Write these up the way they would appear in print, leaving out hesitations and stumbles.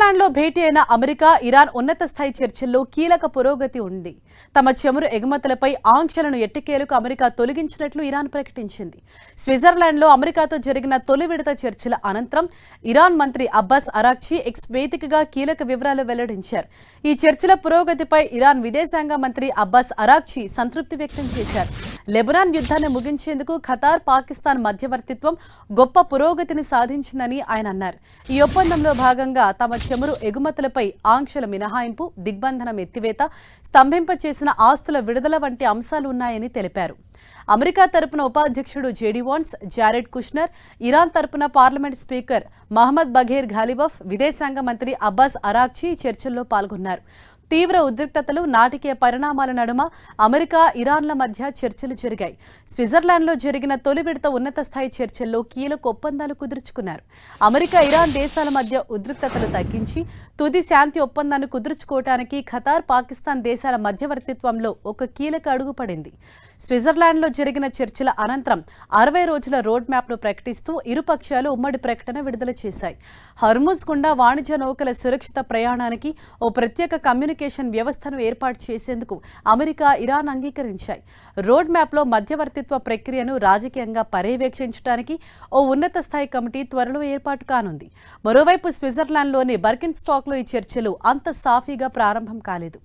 స్విట్జర్లాండ్లో భేటీ అయిన America, Iran ఉన్నత స్థాయి చర్చల్లో కీలక పురోగతి ఉంది. తమ చమురు ఎగుమతులపై ఆంక్షలను ఎట్టకేలకు అమెరికా తొలగించినట్లు ఇరాన్ ప్రకటించింది. స్విట్జర్లాండ్లో అమెరికాతో జరిగిన తొలి విడత చర్చల అనంతరం ఇరాన్ మంత్రి అబ్బాస్ అరాక్చీ ఎక్స్ వేదికగా కీలక వివరాలు వెల్లడించారు. ఈ చర్చల పురోగతిపై ఇరాన్ విదేశాంగ మంత్రి అబ్బాస్ అరాక్చీ సంతృప్తి వ్యక్తం చేశారు. లెబనాన్ యుద్ధాన్ని ముగించేందుకు ఖతార్, పాకిస్తాన్ మధ్యవర్తిత్వం గొప్ప పురోగతిని సాధించిందని ఆయన అన్నారు. ఈ ఒప్పందంలో భాగంగా తమ చమురు ఎగుమతులపై ఆంక్షల మినహాయింపు, దిగ్బంధనం ఎత్తివేత, స్తంభింపచేసిన ఆస్తుల విడుదల వంటి అంశాలు ఉన్నాయని తెలిపారు. అమెరికా తరపున ఉపాధ్యక్షుడు JD Vance, Jared Kushner, Iran తరపున parliament speaker Mohammad Bagher Ghalibaf, విదేశాంగ మంత్రి అబ్బాస్ అరాక్చీ చర్చల్లో పాల్గొన్నారు. తీవ్ర ఉద్రిక్తతలు, నాటకీయ పరిణామాల నడుమ అమెరికా, ఇరాన్ల మధ్య చర్చలు జరిగాయి. స్విట్జర్లాండ్లో జరిగిన తొలి విడత ఉన్నత స్థాయి చర్చల్లో కీలక ఒప్పందాలు కుదుర్చుకున్నారు. అమెరికా, ఇరాన్ దేశాల మధ్య ఉద్రిక్తతలు తగ్గించి తుది శాంతి ఒప్పందాన్ని కుదుర్చుకోవటానికి ఖతార్, పాకిస్తాన్ దేశాల మధ్యవర్తిత్వంలో ఒక కీలక అడుగు పడింది. స్విట్జర్లాండ్లో జరిగిన చర్చల అనంతరం 60 రోజుల రోడ్ మ్యాప్ను ప్రకటిస్తూ ఇరుపక్షాలు ఉమ్మడి ప్రకటన విడుదల చేశాయి. హర్ముజ్ గుండా వాణిజ్య నౌకల సురక్షిత ప్రయాణానికి ఓ ప్రత్యేక కమ్యూనికేషన్ వ్యవస్థను ఏర్పాటు చేసేందుకు అమెరికా, ఇరాన్ అంగీకరించాయి. రోడ్ మ్యాప్లో మధ్యవర్తిత్వ ప్రక్రియను రాజకీయంగా పర్యవేక్షించడానికి ఓ ఉన్నత స్థాయి కమిటీ త్వరలో ఏర్పాటు కానుంది. మరోవైపు స్విట్జర్లాండ్లోని బర్కిన్ స్టాక్లో ఈ చర్చలు అంత సాఫీగా ప్రారంభం కాలేదు.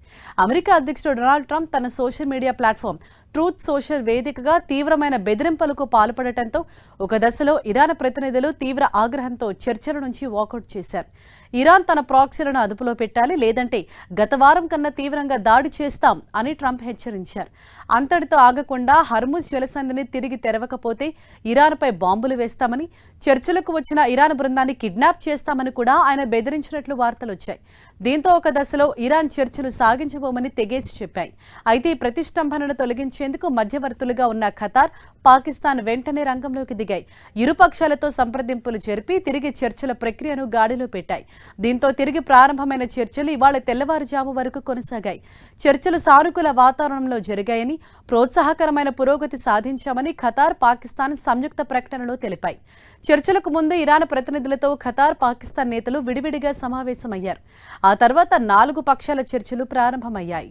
అమెరికా అధ్యక్షుడు డొనాల్డ్ ట్రంప్ తన social media platform truth social వేదికగా తీవ్రమైన బెదిరింపులకు పాల్పడటంతో ఒక దశలో ఇరాన్ ప్రతినిధులు తీవ్ర ఆగ్రహంతో చర్చల నుంచి వాకౌట్ చేశారు. ఇరాన్ తన ప్రాక్సీలను అదుపులో పెట్టాలి, లేదంటే గత వారం కన్నా తీవ్రంగా దాడి చేస్తాం అని ట్రంప్ హెచ్చరించారు. అంతటితో ఆగకుండా హర్ముజ్ జలసంధిని తిరిగి తెరవకపోతే ఇరాన్పై బాంబులు వేస్తామని, చర్చలకు వచ్చిన ఇరాన్ బృందాన్ని కిడ్నాప్ చేస్తామని కూడా ఆయన బెదిరించినట్లు వార్తలు వచ్చాయి. దీంతో ఒక దశలో ఇరాన్ చర్చలు సాగించబోమని తెగేసి చెప్పాయి. అయితే ఈ ప్రతిష్టంభనను తొలగించేందుకు మధ్యవర్తులుగా ఉన్న ఖతార్, పాకిస్తాన్ వెంటనే రంగంలోకి దిగాయి. ఇరుపక్షాలతో సంప్రదింపులు జరిపి తిరిగి చర్చల ప్రక్రియను గాడిలో పెట్టాయి. దీంతో తిరిగి ప్రారంభమైన చర్చలు ఇవాళ తెల్లవారుజాము వరకు కొనసాగాయి. చర్చలు సానుకూల వాతావరణంలో జరిగాయని, ప్రోత్సాహకరమైన పురోగతి సాధించామని ఖతార్, పాకిస్తాన్ సంయుక్త ప్రకటనలో తెలిపాయి. చర్చలకు ముందు ఇరాన్ ప్రతినిధులతో ఖతార్, పాకిస్తాన్ నేతలు విడివిడిగా సమావేశమయ్యారు. ఆ తర్వాత 4 పక్షాల చర్చలు ప్రారంభమయ్యాయి.